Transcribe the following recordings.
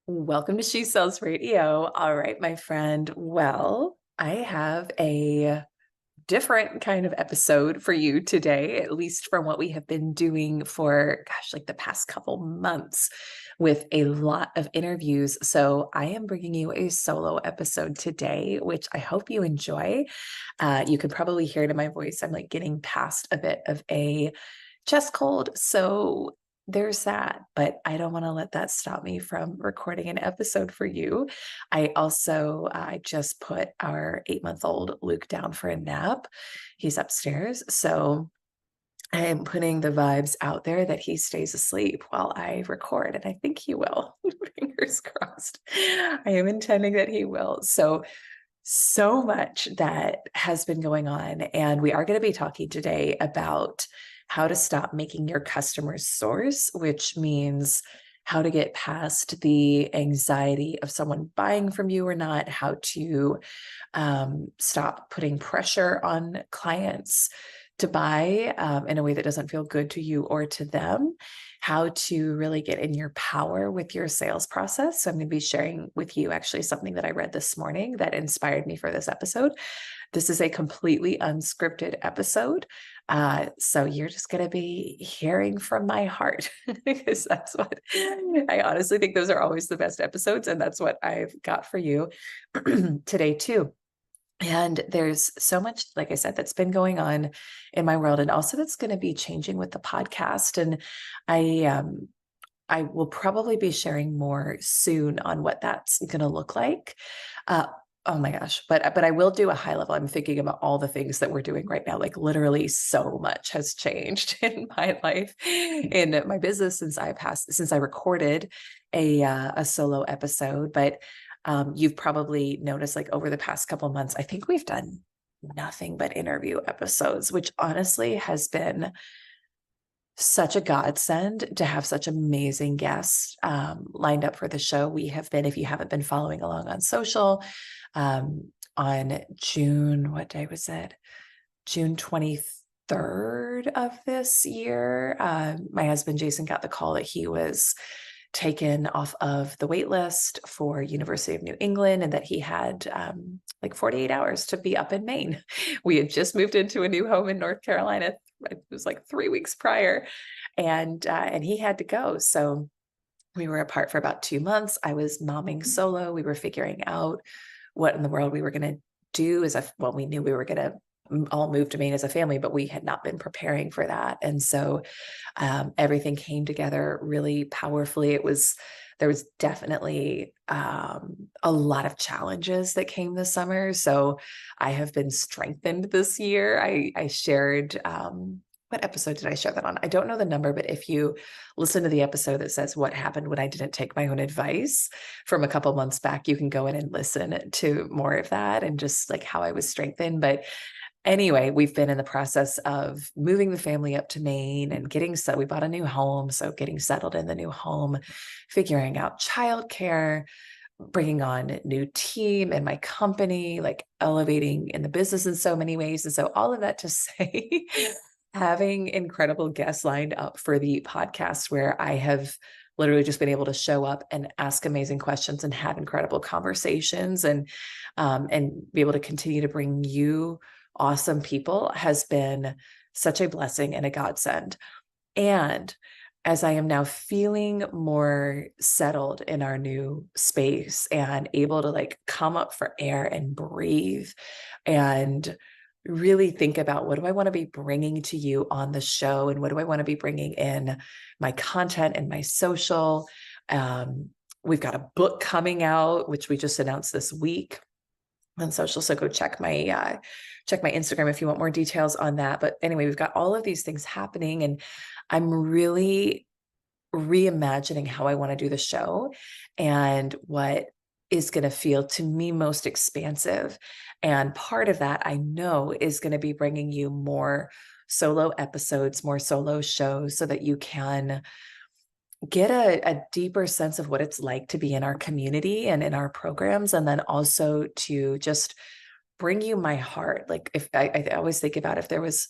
Welcome to She Sells Radio. All right, my friend. Well, I have a different kind of episode for you today, at least from what we have been doing for, gosh, like the past couple months with a lot of interviews. So I am bringing you a solo episode today, which I hope you enjoy. You can probably hear it in my voice. I'm like getting past a bit of a chest cold. So there's that, but I don't want to let that stop me from recording an episode for you. I just put our 8-month-old Luke down for a nap. He's upstairs. So I am putting the vibes out there that he stays asleep while I record, and I think he will. Fingers crossed. I am intending that he will. So much that has been going on. And we are going to be talking today about how to stop making your customers source, which means how to get past the anxiety of someone buying from you or not, how to stop putting pressure on clients to buy in a way that doesn't feel good to you or to them, how to really get in your power with your sales process. So I'm going to be sharing with you actually something that I read this morning that inspired me for this episode. This is a completely unscripted episode. So you're just going to be hearing from my heart because that's what I honestly think those are always the best episodes. And that's what I've got for you today too. And there's so much, like I said, that's been going on in my world, and also that's going to be changing with the podcast. And I will probably be sharing more soon on what that's going to look like. Uh, oh my gosh! But I will do a high level. I'm thinking about all the things that we're doing right now. Like literally, so much has changed in my life, in my business since I recorded a solo episode. But you've probably noticed, like over the past couple months, I think we've done nothing but interview episodes, which honestly has been such a godsend to have such amazing guests lined up for the show. We have been, if you haven't been following along on social, on June, what day was it? June 23rd of this year, my husband Jason got the call that he was taken off of the wait list for University of New England and that he had like 48 hours to be up in Maine. We had just moved into a new home in North Carolina. It was like 3 weeks prior, and he had to go. So we were apart for about 2 months. I was momming solo. We were figuring out what in the world we were going to do we knew we were going to all move to Maine as a family, but we had not been preparing for that. And so everything came together really powerfully. There was definitely a lot of challenges that came this summer. So I have been strengthened this year. I shared, what episode did I share that on? I don't know the number, but if you listen to the episode that says what happened when I didn't take my own advice from a couple months back, you can go in and listen to more of that and just like how I was strengthened. But anyway, we've been in the process of moving the family up to Maine and we bought a new home. So getting settled in the new home, figuring out childcare, bringing on a new team in my company, like elevating in the business in so many ways. And so all of that to say, having incredible guests lined up for the podcast where I have literally just been able to show up and ask amazing questions and have incredible conversations and be able to continue to bring you awesome people has been such a blessing and a godsend. And as I am now feeling more settled in our new space and able to like come up for air and breathe and really think about what do I want to be bringing to you on the show and what do I want to be bringing in my content and my social. We've got a book coming out, which we just announced this week on social. So go check my Instagram if you want more details on that. But anyway, we've got all of these things happening and I'm really reimagining how I want to do the show and what is going to feel to me most expansive. And part of that I know is going to be bringing you more solo episodes, more solo shows so that you can get a deeper sense of what it's like to be in our community and in our programs. And then also to just bring you my heart. Like if I always think about if there was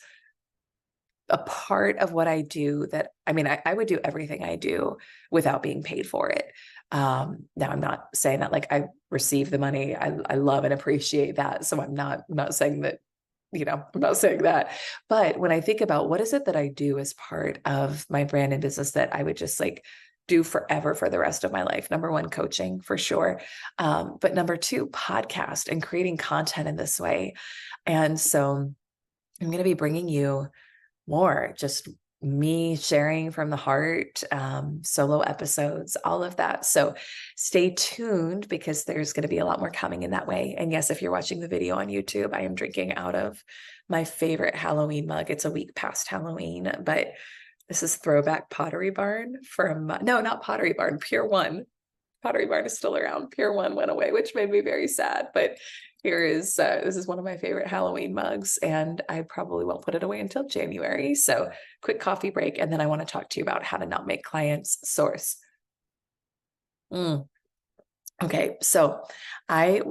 a part of what I do that, I mean, I would do everything I do without being paid for it. Now I'm not saying that like I receive the money. I love and appreciate that. So I'm not saying that, I'm not saying that. But when I think about what is it that I do as part of my brand and business that I would just like do forever for the rest of my life. Number one, coaching for sure. But number two, podcast and creating content in this way. And so I'm going to be bringing you more just me sharing from the heart, solo episodes, all of that. So stay tuned because there's going to be a lot more coming in that way. And yes, if you're watching the video on YouTube, I am drinking out of my favorite Halloween mug. It's a week past Halloween, but this is Throwback Pottery Barn from, no, not Pottery Barn, Pier 1. Pottery Barn is still around. Pier 1 went away, which made me very sad. But here is, this is one of my favorite Halloween mugs, and I probably won't put it away until January. So quick coffee break. And then I want to talk to you about how to not make clients source. Okay. So I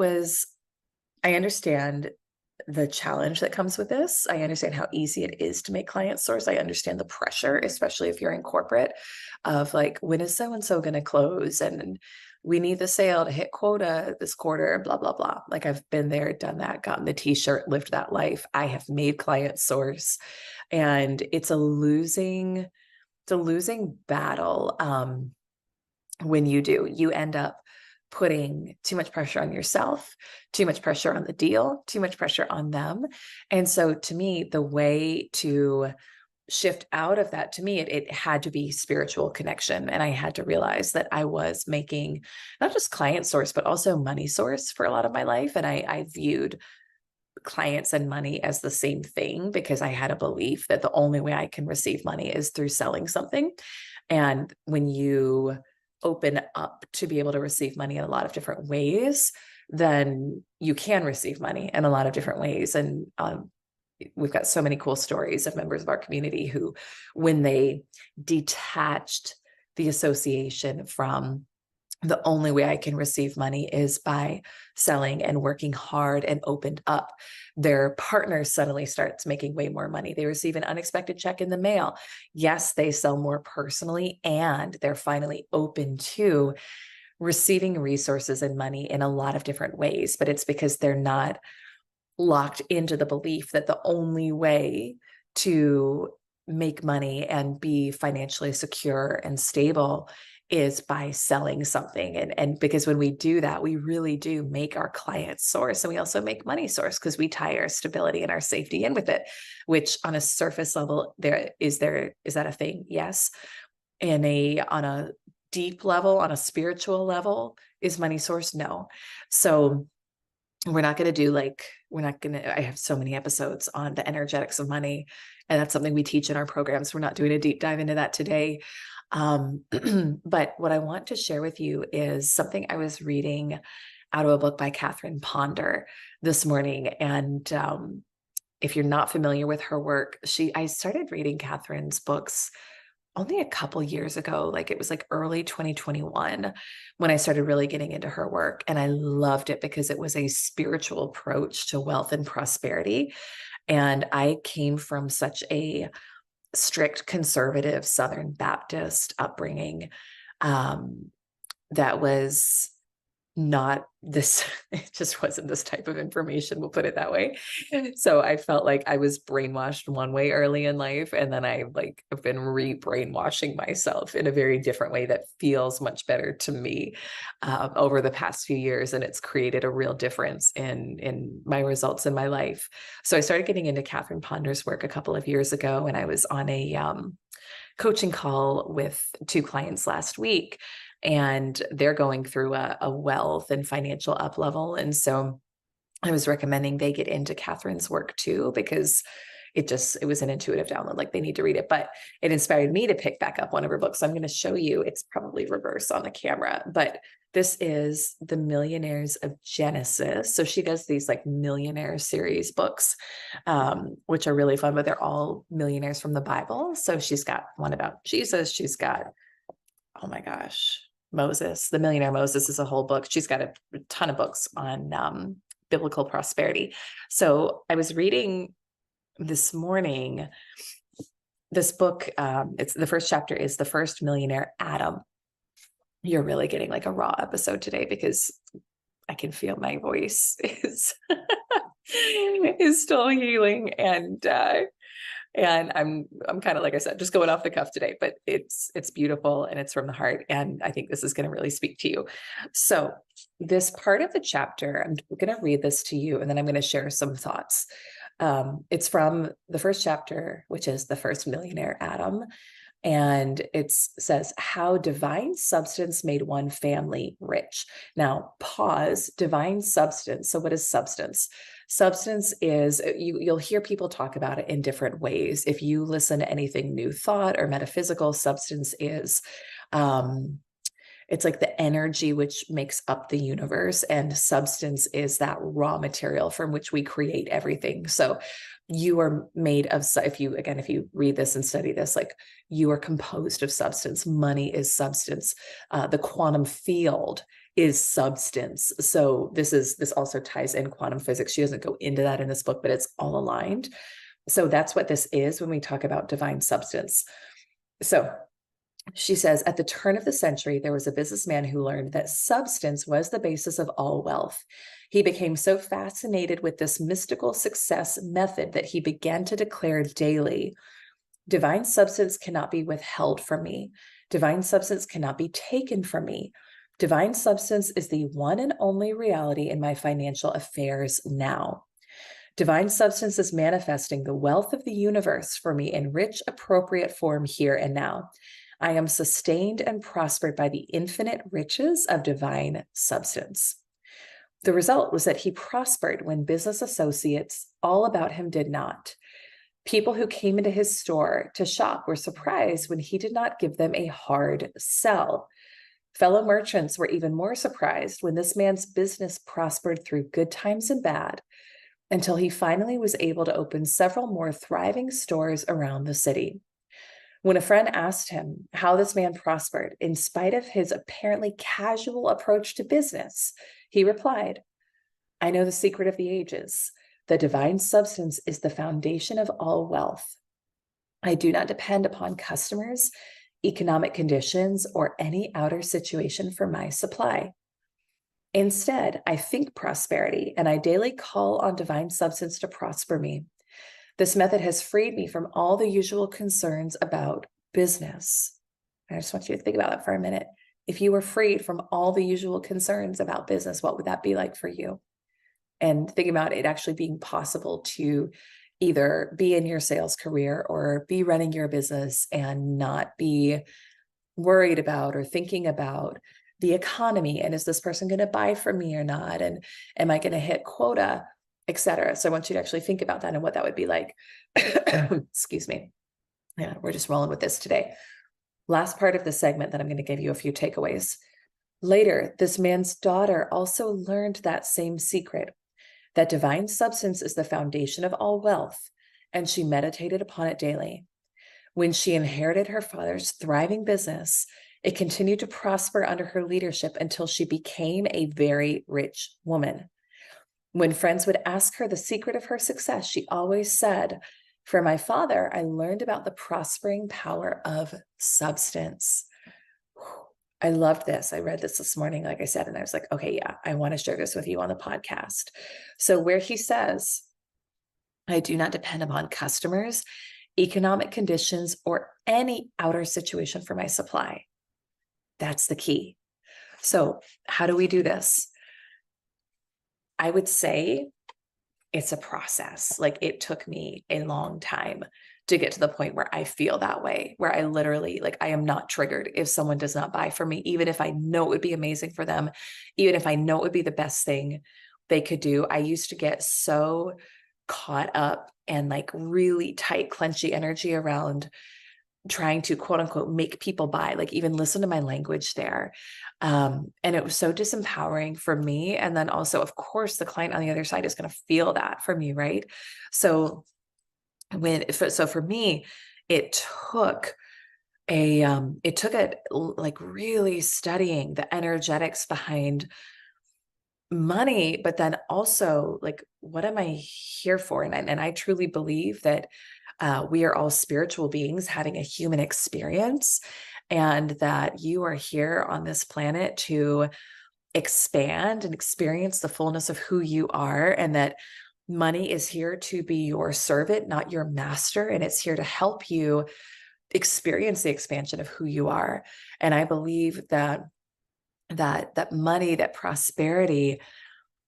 understand the challenge that comes with this. I understand how easy it is to make client source. I understand the pressure, especially if you're in corporate, of like, when is so-and-so going to close? And we need the sale to hit quota this quarter, blah, blah, blah. Like I've been there, done that, gotten the t-shirt, lived that life. I have made client source, and it's a losing battle. When you end up putting too much pressure on yourself, too much pressure on the deal, too much pressure on them. And so to me, the way to shift out of that, to me, it had to be spiritual connection. And I had to realize that I was making not just client source, but also money source for a lot of my life. And I viewed clients and money as the same thing because I had a belief that the only way I can receive money is through selling something. And when you open up to be able to receive money in a lot of different ways, then you can receive money in a lot of different ways. And we've got so many cool stories of members of our community who, when they detached the association from the only way I can receive money is by selling and working hard and opened up, their partner suddenly starts making way more money. They receive an unexpected check in the mail. Yes, they sell more personally, and they're finally open to receiving resources and money in a lot of different ways. But it's because they're not locked into the belief that the only way to make money and be financially secure and stable is by selling something. And because when we do that, we really do make our client source, and we also make money source because we tie our stability and our safety in with it, which on a surface level, is that a thing? Yes. On a deep level, on a spiritual level, is money source? No. So I have so many episodes on the energetics of money, and that's something we teach in our programs. We're not doing a deep dive into that today. But what I want to share with you is something I was reading out of a book by Catherine Ponder this morning. And if you're not familiar with her work, I started reading Catherine's books only a couple years ago. Like it was like early 2021 when I started really getting into her work. And I loved it because it was a spiritual approach to wealth and prosperity. And I came from such a strict conservative Southern Baptist upbringing that was not this, it just wasn't this type of information, we'll put it that way. So I felt like I was brainwashed one way early in life, and then I have been re-brainwashing myself in a very different way that feels much better to me over the past few years, and it's created a real difference in my results in my life. So I started getting into Catherine Ponder's work a couple of years ago, and I was on a coaching call with 2 clients last week, and they're going through a wealth and financial up level. And so I was recommending they get into Catherine's work too, because it was an intuitive download, like they need to read it, but it inspired me to pick back up one of her books. So I'm going to show you, it's probably reverse on the camera, but this is The Millionaires of Genesis. So she does these like millionaire series books, which are really fun, but they're all millionaires from the Bible. So she's got one about Jesus. She's got, oh my gosh, Moses. The Millionaire Moses is a whole book. She's got a ton of books on biblical prosperity. So I was reading this morning this book, it's the first chapter is The First Millionaire Adam. You're really getting like a raw episode today because I can feel my voice is is still healing, and I'm kind of, like I said, just going off the cuff today, but it's beautiful and it's from the heart, and I think this is going to really speak to you. So this part of the chapter, I'm going to read this to you, and then I'm going to share some thoughts. It's from the first chapter, which is The First Millionaire Adam. And it says, how divine substance made one family rich. Now, pause, divine substance. So what is substance? Substance is, you'll hear people talk about it in different ways. If you listen to anything New Thought or metaphysical, substance is, it's like the energy which makes up the universe, and substance is that raw material from which we create everything. So you are made of, if you read this and study this, like, you are composed of substance. Money is substance. The quantum field is substance. So this also ties in quantum physics. She doesn't go into that in this book, but it's all aligned. So that's what this is when we talk about divine substance. So she says, at the turn of the century, there was a businessman who learned that substance was the basis of all wealth. He became so fascinated with this mystical success method that he began to declare daily, divine substance cannot be withheld from me. Divine substance cannot be taken from me. Divine substance is the one and only reality in my financial affairs now. Divine substance is manifesting the wealth of the universe for me in rich, appropriate form here and now. I am sustained and prospered by the infinite riches of divine substance. The result was that he prospered when business associates all about him did not. People who came into his store to shop were surprised when he did not give them a hard sell. Fellow merchants were even more surprised when this man's business prospered through good times and bad, until he finally was able to open several more thriving stores around the city. When a friend asked him how this man prospered in spite of his apparently casual approach to business, he replied, I know the secret of the ages. The divine substance is the foundation of all wealth. I do not depend upon customers, economic conditions, or any outer situation for my supply. Instead, I think prosperity, and I daily call on divine substance to prosper me. This method has freed me from all the usual concerns about business. I just want you to think about it for a minute. If you were freed from all the usual concerns about business, what would that be like for you? And think about it actually being possible to either be in your sales career or be running your business and not be worried about or thinking about the economy. And is this person going to buy from me or not? And am I going to hit quota, etc.? So I want you to actually think about that and what that would be like. Excuse me. Yeah, we're just rolling with this today. Last part of the segment that I'm going to give you a few takeaways. Later, this man's daughter also learned that same secret, that divine substance is the foundation of all wealth, and she meditated upon it daily. When she inherited her father's thriving business, it continued to prosper under her leadership until she became a very rich woman. When friends would ask her the secret of her success, she always said, for my father, I learned about the prospering power of substance. I loved this. I read this morning, like I said, and I was like, okay, yeah, I want to share this with you on the podcast. So where he says, I do not depend upon customers, economic conditions, or any outer situation for my supply. That's the key. So how do we do this? I would say it's a process. Like, it took me a long time to get to the point where I feel that way, where I literally, like, I am not triggered if someone does not buy from me, even if I know it would be amazing for them, even if I know it would be the best thing they could do. I used to get so caught up and like really tight, clenchy energy around trying to quote unquote make people buy, like even listen to my language there. And it was so disempowering for me. And then also, of course, the client on the other side is going to feel that from you, right? So for me, it took like really studying the energetics behind money, but then also like, what am I here for? And I truly believe that We are all spiritual beings having a human experience, and that you are here on this planet to expand and experience the fullness of who you are, and that money is here to be your servant, not your master, and it's here to help you experience the expansion of who you are. And I believe that money, that prosperity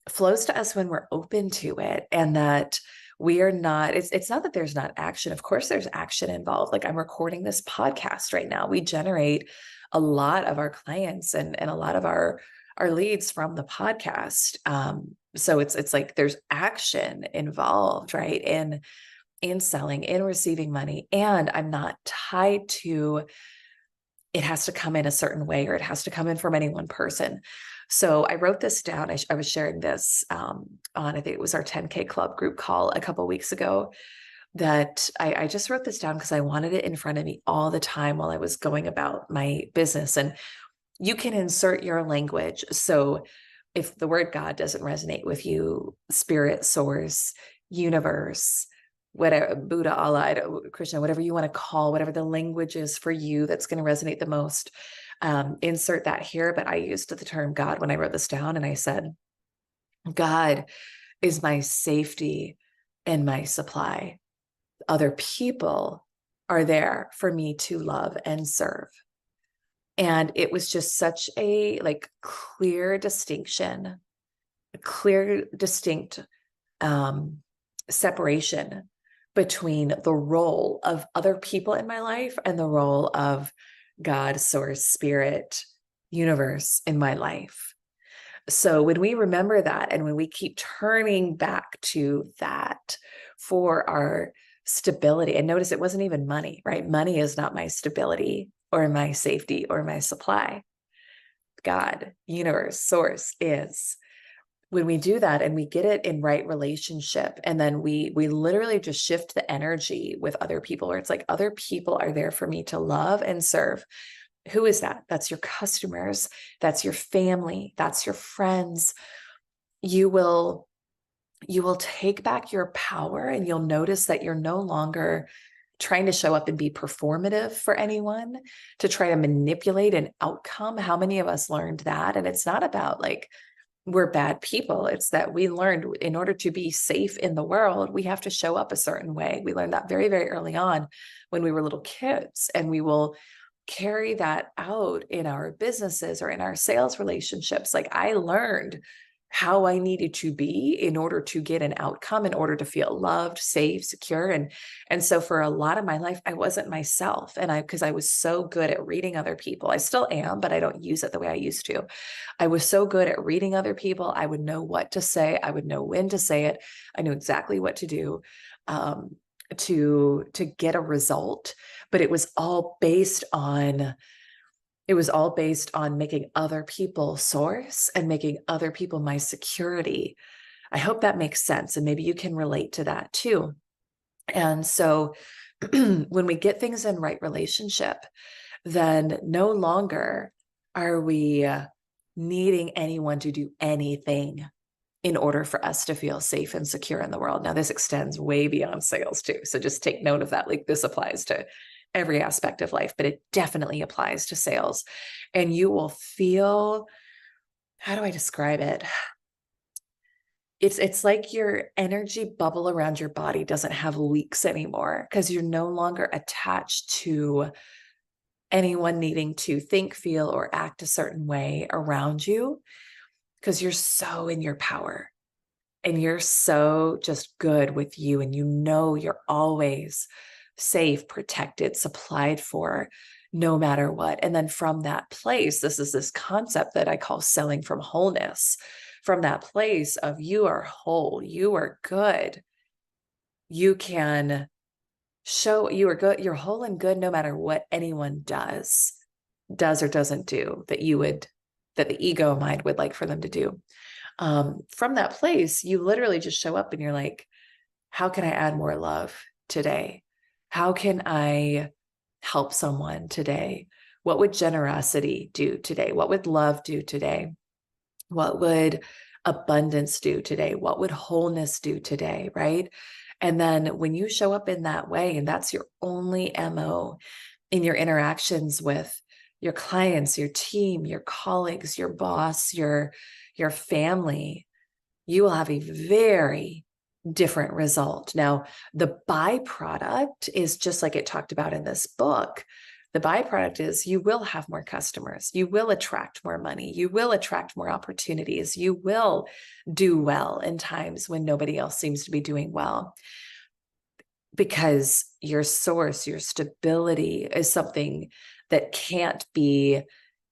flows to us when we're open to it, and that we are not, it's not that there's not action. Of course there's action involved. Like, I'm recording this podcast right now. We generate a lot of our clients and a lot of our leads from the podcast. So it's like there's action involved, right? In selling, in receiving money. And I'm not tied to, it has to come in a certain way, or it has to come in from any one person. So I wrote this down. I was sharing this on, I think it was our 10K Club group call a couple of weeks ago, that I just wrote this down because I wanted it in front of me all the time while I was going about my business. And you can insert your language. So if the word God doesn't resonate with you, spirit, source, universe, whatever, Buddha, Allah, Krishna, whatever you want to call, whatever the language is for you that's going to resonate the most, insert that here. But I used the term God when I wrote this down, and I said, God is my safety and my supply. Other people are there for me to love and serve. And it was just such a clear distinction, a clear, distinct separation between the role of other people in my life and the role of God, source, spirit, universe in my life. So when we remember that, and when we keep turning back to that for our stability, and notice it wasn't even money, right? Money is not my stability or my safety or my supply. God, universe, source is. When we do that and we get it in right relationship, and then we literally just shift the energy with other people, where it's like, other people are there for me to love and serve. Who is that? That's your customers. That's your family. That's your friends. You will take back your power, and you'll notice that you're no longer trying to show up and be performative for anyone, to try to manipulate an outcome. How many of us learned that? And it's not about we're bad people. It's that we learned, in order to be safe in the world, we have to show up a certain way. We learned that very, very early on when we were little kids, and we will carry that out in our businesses or in our sales relationships. I learned how I needed to be in order to get an outcome, in order to feel loved, safe, secure. And so for a lot of my life, I wasn't myself. And because I was so good at reading other people. I still am, but I don't use it the way I used to. I was so good at reading other people. I would know what to say. I would know when to say it. I knew exactly what to do to get a result. But it was all based on making other people source and making other people my security. I hope that makes sense. And maybe you can relate to that too. And so when we get things in right relationship, then no longer are we needing anyone to do anything in order for us to feel safe and secure in the world. Now, this extends way beyond sales too. So just take note of that. This applies to every aspect of life, but it definitely applies to sales. And you will feel, how do I describe it? It's like your energy bubble around your body doesn't have leaks anymore, because you're no longer attached to anyone needing to think, feel, or act a certain way around you, because you're so in your power and you're so just good with you. And you're always safe, protected, supplied for, no matter what. And then from that place, this is this concept that I call selling from wholeness. From that place of, you are whole, you are good, you can show you are good, you're whole and good no matter what anyone does or doesn't do that the ego mind would like for them to do. From that place, you literally just show up and you're like, how can I add more love today? How can I help someone today? What would generosity do today? What would love do today? What would abundance do today? What would wholeness do today? Right? And then when you show up in that way, and that's your only MO in your interactions with your clients, your team, your colleagues, your boss, your family, you will have a very different result. Now, the byproduct is just like it talked about in this book. The byproduct is you will have more customers, you will attract more money, you will attract more opportunities, you will do well in times when nobody else seems to be doing well, because your source, your stability is something that can't be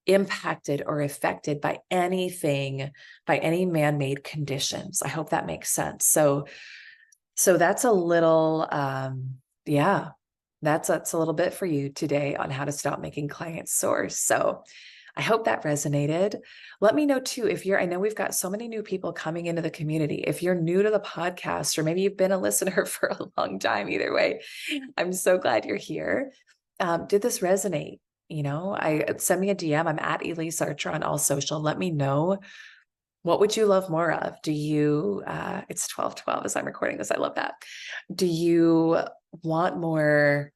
impacted or affected by anything, by any man-made conditions. I hope that makes sense. So that's a little, yeah, that's a little bit for you today on how to stop making clients source. So I hope that resonated. Let me know too, if I know we've got so many new people coming into the community. If you're new to the podcast, or maybe you've been a listener for a long time, either way, I'm so glad you're here. Did this resonate? Send me a DM. I'm at Elise Archer on all social. Let me know, what would you love more of? It's 12:12 as I'm recording this. I love that. Do you want more?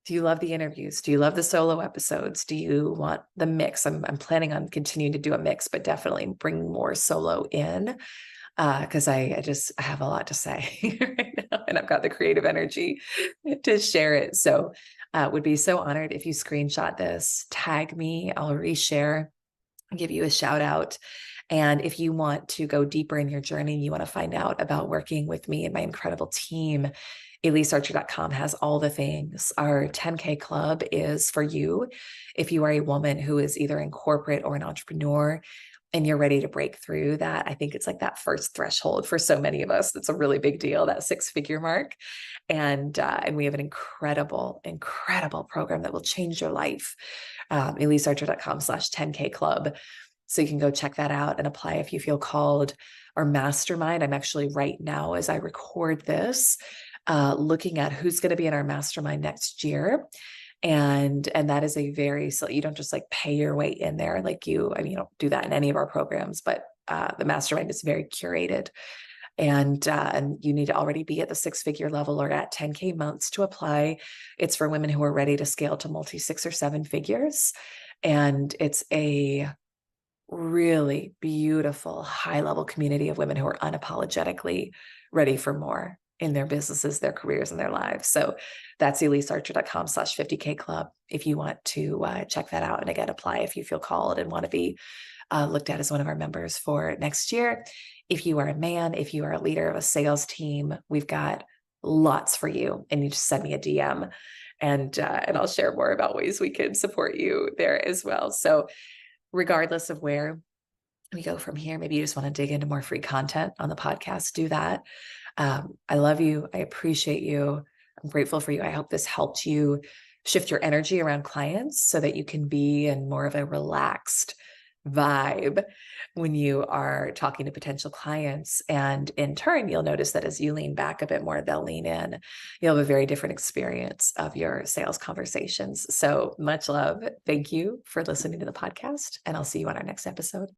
Do you love the interviews? Do you love the solo episodes? Do you want the mix? I'm planning on continuing to do a mix, but definitely bring more solo in, because I have a lot to say right now, and I've got the creative energy to share it. So would be so honored if you screenshot this, tag me, I'll reshare, give you a shout out. And if you want to go deeper in your journey, you want to find out about working with me and my incredible team, elisearcher.com has all the things. Our 10K club is for you if you are a woman who is either in corporate or an entrepreneur and you're ready to break through that. I think it's like that first threshold for so many of us. That's a really big deal, that 6-figure mark. And we have an incredible, incredible program that will change your life. elisearcher.com/10K club. So you can go check that out and apply if you feel called. Or mastermind. I'm actually right now, as I record this, looking at who's going to be in our mastermind next year. And that is so you don't just like pay your way in there. You don't do that in any of our programs, but the mastermind is very curated. And you need to already be at the 6-figure level or at 10K months to apply. It's for women who are ready to scale to multi 6 or 7 figures. And it's a really beautiful, high-level community of women who are unapologetically ready for more in their businesses, their careers, and their lives. So that's elisearcher.com/50K club if you want to check that out. And again, apply if you feel called and want to be looked at as one of our members for next year. If you are a man, if you are a leader of a sales team, we've got lots for you. And you just send me a DM and I'll share more about ways we can support you there as well. So regardless of where we go from here, maybe you just want to dig into more free content on the podcast, do that. I love you. I appreciate you. I'm grateful for you. I hope this helped you shift your energy around clients so that you can be in more of a relaxed vibe when you are talking to potential clients. And in turn, you'll notice that as you lean back a bit more, they'll lean in. You'll have a very different experience of your sales conversations. So much love. Thank you for listening to the podcast, and I'll see you on our next episode.